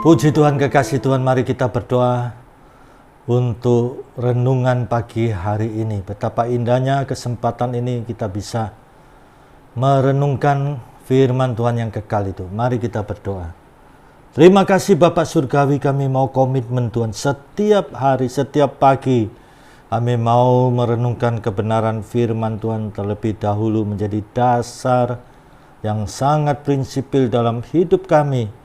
Puji Tuhan, kekasih Tuhan, mari kita berdoa untuk renungan pagi hari ini. Betapa indahnya kesempatan ini kita bisa merenungkan firman Tuhan yang kekal itu. Mari kita berdoa. Terima kasih Bapak Surgawi, kami mau komitmen Tuhan setiap hari, setiap pagi. Kami mau merenungkan kebenaran firman Tuhan terlebih dahulu menjadi dasar yang sangat prinsipil dalam hidup kami.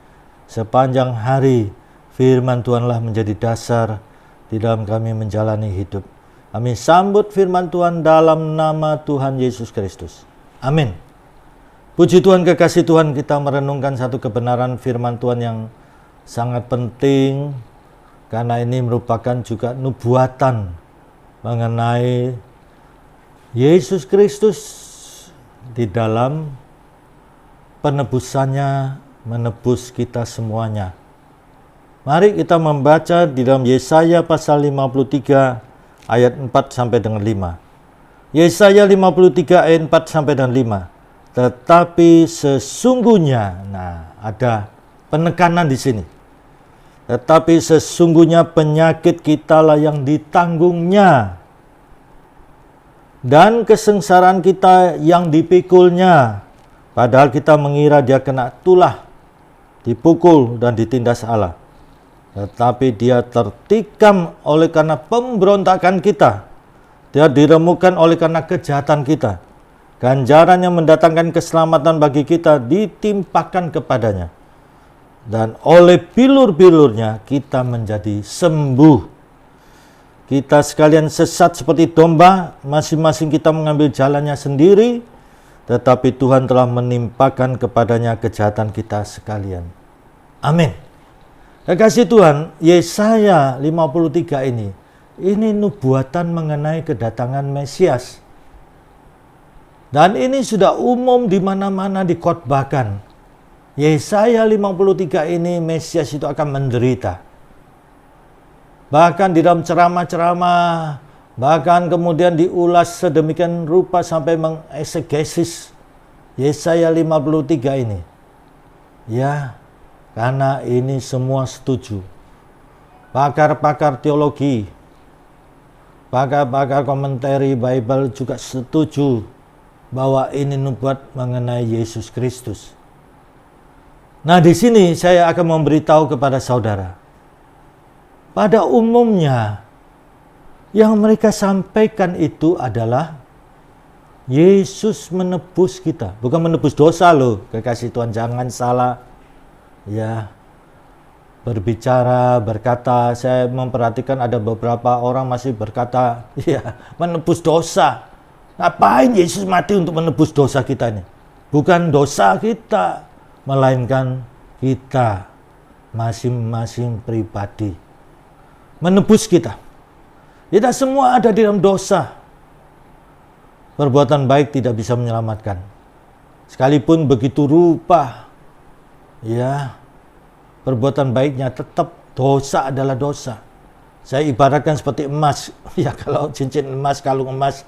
Sepanjang hari, firman Tuhanlah menjadi dasar di dalam kami menjalani hidup. Kami sambut firman Tuhan dalam nama Tuhan Yesus Kristus. Amin. Puji Tuhan, kekasih Tuhan, kita merenungkan satu kebenaran firman Tuhan yang sangat penting, karena ini merupakan juga nubuatan mengenai Yesus Kristus di dalam penebusannya, menebus kita semuanya. Mari kita membaca di dalam Yesaya pasal 53 ayat 4 sampai dengan 5. Yesaya 53 ayat 4 sampai dengan 5. Tetapi sesungguhnya, nah ada penekanan di sini. Tetapi sesungguhnya penyakit kitalah yang ditanggungnya, dan kesengsaraan kita yang dipikulnya. Padahal kita mengira dia kena tulah, dipukul dan ditindas Allah. Tetapi dia tertikam oleh karena pemberontakan kita. Dia diremukkan oleh karena kejahatan kita. Ganjaran yang mendatangkan keselamatan bagi kita ditimpakan kepadanya. Dan oleh bilur-bilurnya kita menjadi sembuh. Kita sekalian sesat seperti domba, masing-masing kita mengambil jalannya sendiri. Tetapi Tuhan telah menimpakan kepadanya kejahatan kita sekalian. Amin. Kekasih Tuhan, Yesaya 53 ini nubuatan mengenai kedatangan Mesias. Dan ini sudah umum di mana-mana dikhotbahkan. Yesaya 53 ini Mesias itu akan menderita. Bahkan di dalam ceramah-ceramah, bahkan kemudian diulas sedemikian rupa sampai mengesegesis Yesaya 53 ini. Ya, karena ini semua setuju. Pakar-pakar teologi, pakar-pakar komentari Bible juga setuju bahwa ini nubuat mengenai Yesus Kristus. Nah, di sini saya akan memberitahu kepada saudara. Pada umumnya yang mereka sampaikan itu adalah Yesus menebus kita. Bukan menebus dosa loh, kekasih Tuhan, jangan salah. Ya, berbicara, berkata, saya memperhatikan ada beberapa orang masih berkata, ya, menebus dosa. Ngapain Yesus mati untuk menebus dosa kita ini? Bukan dosa kita, melainkan kita masing-masing pribadi. Menebus kita. Kita semua ada di dalam dosa. Perbuatan baik tidak bisa menyelamatkan. Sekalipun begitu rupa, ya, perbuatan baiknya tetap dosa adalah dosa. Saya ibaratkan seperti emas. Ya, kalau cincin emas, kalung emas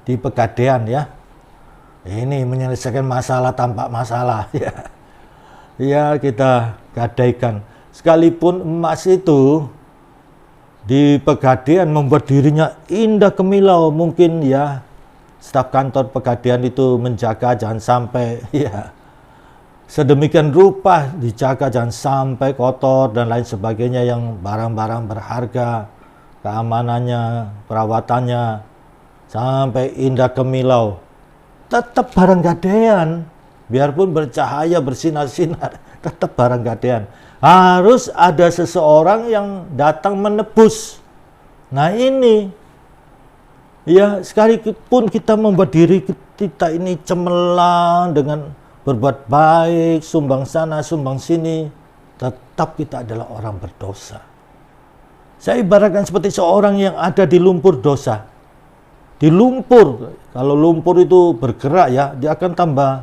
di pegadaian, ya. Ini menyelesaikan masalah tanpa masalah. Ya, ya, kita gadaikan. Sekalipun emas itu di pegadaian membuat dirinya indah kemilau, mungkin ya staf kantor pegadaian itu menjaga jangan sampai ya sedemikian rupa dijaga jangan sampai kotor dan lain sebagainya, yang barang-barang berharga, keamanannya, perawatannya sampai indah kemilau. Tetap barang gadaian, biarpun bercahaya bersinar-sinar, tetap barang gadaian. Harus ada seseorang yang datang menebus. Nah ini, ya, sekalipun kita membuat diri kita ini cemerlang dengan berbuat baik, sumbang sana, sumbang sini, tetap kita adalah orang berdosa. Saya ibaratkan seperti seorang yang ada di lumpur dosa. Di lumpur, kalau lumpur itu bergerak ya, dia akan tambah,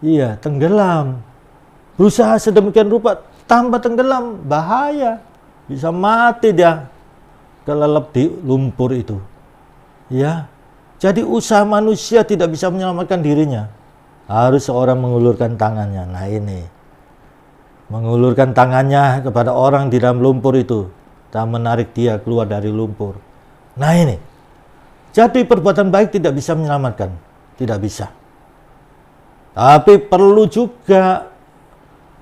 iya, tenggelam. Berusaha sedemikian rupa, tambah tenggelam, bahaya. Bisa mati dia kelelep di lumpur itu. Ya, jadi usaha manusia tidak bisa menyelamatkan dirinya. Harus seorang mengulurkan tangannya. Nah ini. mengulurkan tangannya kepada orang di dalam lumpur itu dan menarik dia keluar dari lumpur. Nah ini, jadi perbuatan baik tidak bisa menyelamatkan, tidak bisa. Tapi perlu juga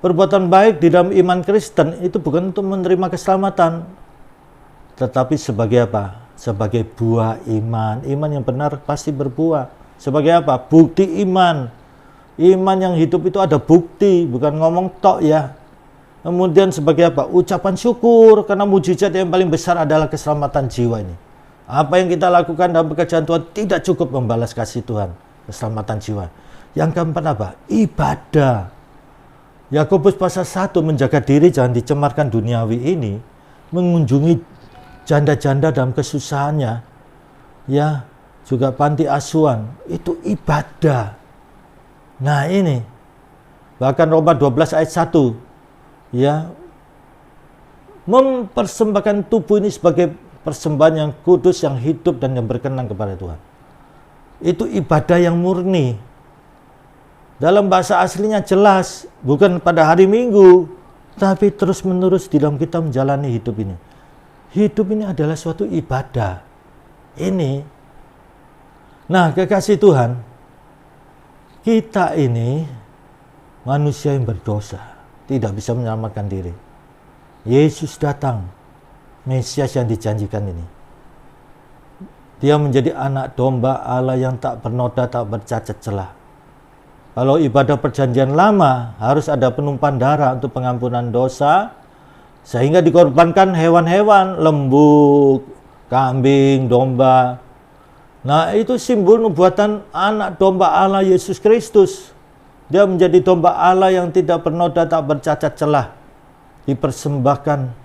perbuatan baik di dalam iman Kristen itu bukan untuk menerima keselamatan, tetapi sebagai apa? Sebagai buah iman. Iman yang benar pasti berbuah. Sebagai apa? Bukti iman. Iman yang hidup itu ada bukti, bukan ngomong tok ya. Kemudian sebagai apa? Ucapan syukur, karena mujizat yang paling besar adalah keselamatan jiwa ini. Apa yang kita lakukan dalam pekerjaan Tuhan tidak cukup membalas kasih Tuhan, keselamatan jiwa. Yang keempat apa? Ibadah. Yakobus pasal 1, menjaga diri jangan dicemarkan duniawi ini, mengunjungi janda-janda dalam kesusahannya, ya, juga panti asuhan, itu ibadah. Nah ini, bahkan Roma 12 ayat 1, ya, mempersembahkan tubuh ini sebagai persembahan yang kudus, yang hidup dan yang berkenan kepada Tuhan. Itu ibadah yang murni. Dalam bahasa aslinya jelas, bukan pada hari Minggu, tapi terus-menerus di dalam kita menjalani hidup ini. Hidup ini adalah suatu ibadah. Ini. Nah, kekasih Tuhan, kita ini manusia yang berdosa, tidak bisa menyelamatkan diri. Yesus datang, Mesias yang dijanjikan ini. Dia menjadi anak domba Allah yang tak bernoda, tak bercacat celah. Kalau ibadah perjanjian lama harus ada penumpahan darah untuk pengampunan dosa, sehingga dikorbankan hewan-hewan, lembu, kambing, domba. Nah, itu simbol nubuatan anak domba Allah Yesus Kristus. Dia menjadi domba Allah yang tidak bernoda, tak bercacat celah. Dipersembahkan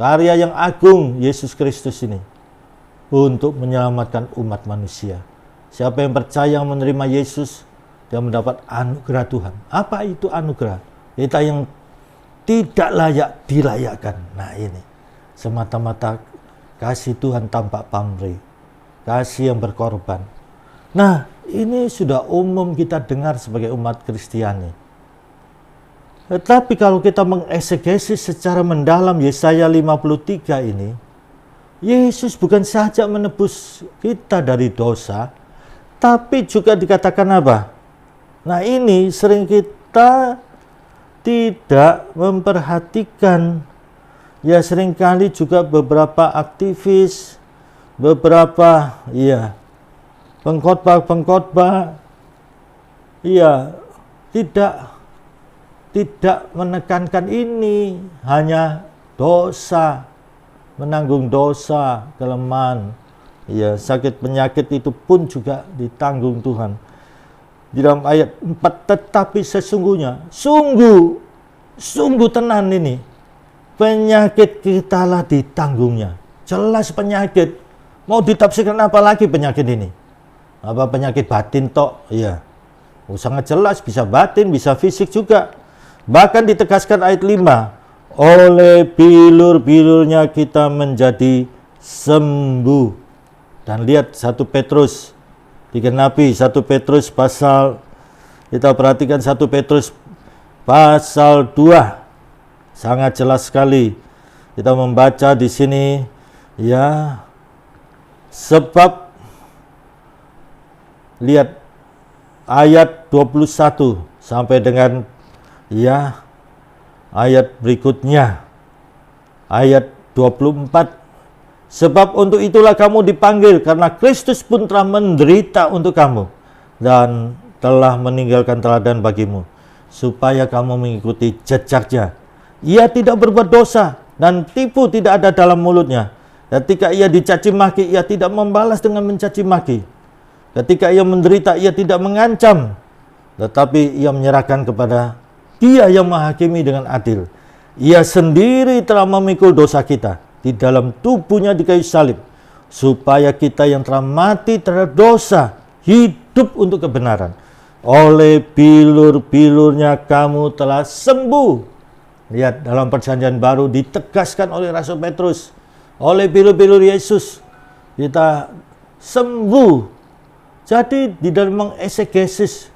karya yang agung Yesus Kristus ini untuk menyelamatkan umat manusia. Siapa yang percaya menerima Yesus, dia mendapat anugerah Tuhan. Apa itu anugerah? Kita yang tidak layak dilayakkan. Nah ini, semata-mata kasih Tuhan tanpa pamrih, kasih yang berkorban. Nah ini sudah umum kita dengar sebagai umat Kristiani. Tetapi kalau kita mengeksegesi secara mendalam Yesaya 53 ini, Yesus bukan saja menebus kita dari dosa, tapi juga dikatakan apa? Nah ini sering kita tidak memperhatikan. Ya seringkali juga beberapa aktivis, beberapa pengkhotbah, tidak menekankan ini, hanya dosa, menanggung dosa, kelemahan, sakit penyakit itu pun juga ditanggung Tuhan. Di dalam ayat 4, tetapi sesungguhnya, sungguh tenan ini, penyakit kitalah ditanggungnya. Jelas penyakit. Mau ditafsirkan apa lagi penyakit ini? Apa penyakit batin tok? Iya. Sangat jelas, bisa batin, bisa fisik juga. Bahkan ditegaskan ayat 5, oleh bilur-bilurnya kita menjadi sembuh. Dan lihat 1 Petrus digenapi, 1 Petrus pasal, kita perhatikan 1 Petrus pasal 2, sangat jelas sekali. Kita membaca di sini, ya, sebab lihat ayat 21 sampai dengan ayat berikutnya, ayat 24. Sebab untuk itulah kamu dipanggil, karena Kristus pun telah menderita untuk kamu dan telah meninggalkan teladan bagimu, supaya kamu mengikuti jejaknya. Ia tidak berbuat dosa dan tipu tidak ada dalam mulutnya. Ketika ia dicaci maki, ia tidak membalas dengan mencaci maki. Ketika ia menderita, ia tidak mengancam, tetapi ia menyerahkan kepada Dia yang menghakimi dengan adil. Ia sendiri telah memikul dosa kita di dalam tubuhnya di kayu salib, supaya kita yang telah mati terhadap dosa hidup untuk kebenaran. Oleh bilur-bilurnya kamu telah sembuh. Lihat, dalam perjanjian baru ditegaskan oleh Rasul Petrus, oleh bilur-bilur Yesus kita sembuh. Jadi di dalam mengesegesis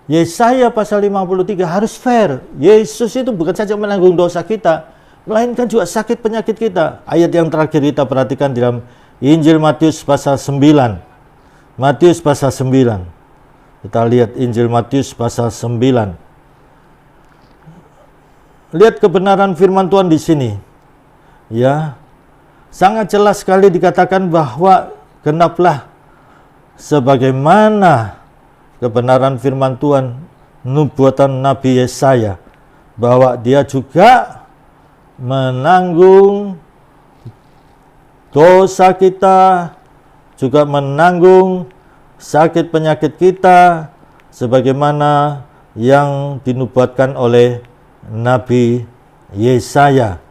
Yesaya pasal 53 harus fair. Yesus itu bukan saja menanggung dosa kita, melainkan juga sakit penyakit kita. Ayat yang terakhir kita perhatikan di dalam Injil Matius pasal 9. Matius pasal 9. Kita lihat Injil Matius pasal 9. Lihat kebenaran firman Tuhan di sini. Ya. Sangat jelas sekali dikatakan bahwa genaplah sebagaimana kebenaran firman Tuhan, nubuatan Nabi Yesaya, bahwa dia juga menanggung dosa kita, juga menanggung sakit penyakit kita, sebagaimana yang dinubuatkan oleh Nabi Yesaya.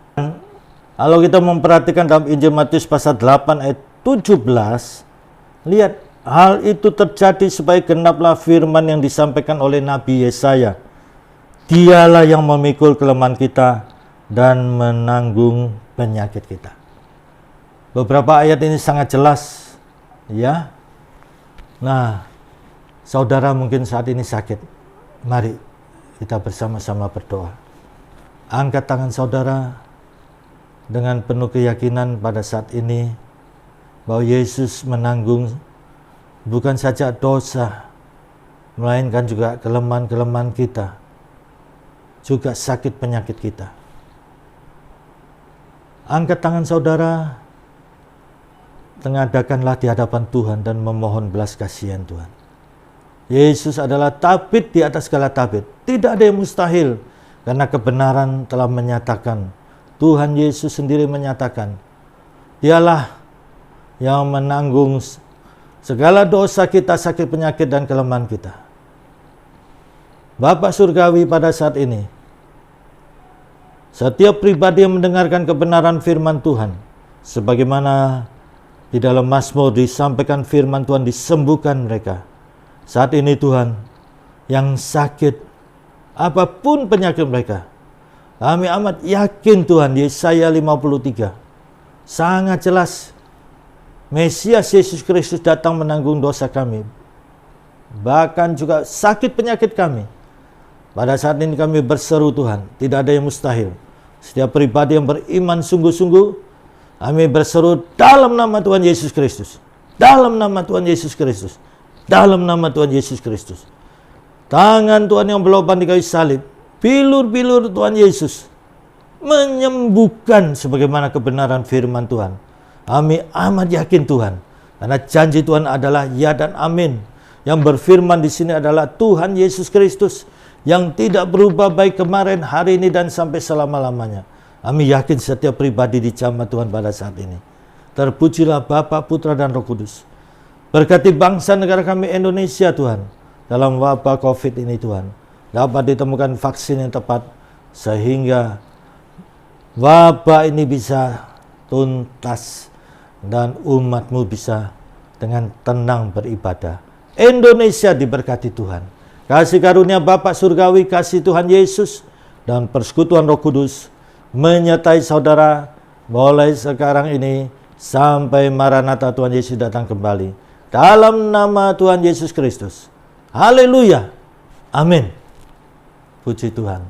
Kalau kita memperhatikan dalam Injil Matius pasal 8 ayat 17, lihat, hal itu terjadi supaya genaplah firman yang disampaikan oleh Nabi Yesaya. Dialah yang memikul kelemahan kita dan menanggung penyakit kita. Beberapa ayat ini sangat jelas, ya. Nah, saudara mungkin saat ini sakit. Mari kita bersama-sama berdoa. Angkat tangan saudara dengan penuh keyakinan pada saat ini bahwa Yesus menanggung bukan saja dosa, melainkan juga kelemahan-kelemahan kita, juga sakit penyakit kita. Angkat tangan saudara, tengadakanlah di hadapan Tuhan dan memohon belas kasihan Tuhan. Yesus adalah tabib di atas segala tabib. Tidak ada yang mustahil, karena kebenaran telah menyatakan. Tuhan Yesus sendiri menyatakan, dialah yang menanggung segala dosa kita, sakit penyakit dan kelemahan kita. Bapa Surgawi, pada saat ini, setiap pribadi yang mendengarkan kebenaran firman Tuhan, sebagaimana di dalam Mazmur disampaikan firman Tuhan, disembuhkan mereka. Saat ini Tuhan, yang sakit, apapun penyakit mereka, kami amat yakin Tuhan, Yesaya 53, sangat jelas, Mesias Yesus Kristus datang menanggung dosa kami, bahkan juga sakit penyakit kami. Pada saat ini kami berseru Tuhan, tidak ada yang mustahil. Setiap pribadi yang beriman sungguh-sungguh, kami berseru dalam nama Tuhan Yesus Kristus, dalam nama Tuhan Yesus Kristus, dalam nama Tuhan Yesus Kristus. Tangan Tuhan yang berlubang di kayu salib, bilur-bilur Tuhan Yesus menyembuhkan sebagaimana kebenaran firman Tuhan. Kami amat yakin Tuhan, karena janji Tuhan adalah ya dan amin. Yang berfirman di sini adalah Tuhan Yesus Kristus yang tidak berubah, baik kemarin, hari ini, dan sampai selama-lamanya. Kami yakin setiap pribadi di jamaah Tuhan pada saat ini. Terpujilah Bapa, Putra, dan Roh Kudus. Berkati bangsa negara kami Indonesia Tuhan, dalam wabah COVID ini Tuhan, dapat ditemukan vaksin yang tepat, sehingga wabah ini bisa tuntas dan umat-Mu bisa dengan tenang beribadah. Indonesia diberkati Tuhan. Kasih karunia Bapa Surgawi, kasih Tuhan Yesus, dan persekutuan Roh Kudus menyertai saudara mulai sekarang ini sampai Maranatha Tuhan Yesus datang kembali. Dalam nama Tuhan Yesus Kristus. Haleluya. Amin. Puji Tuhan.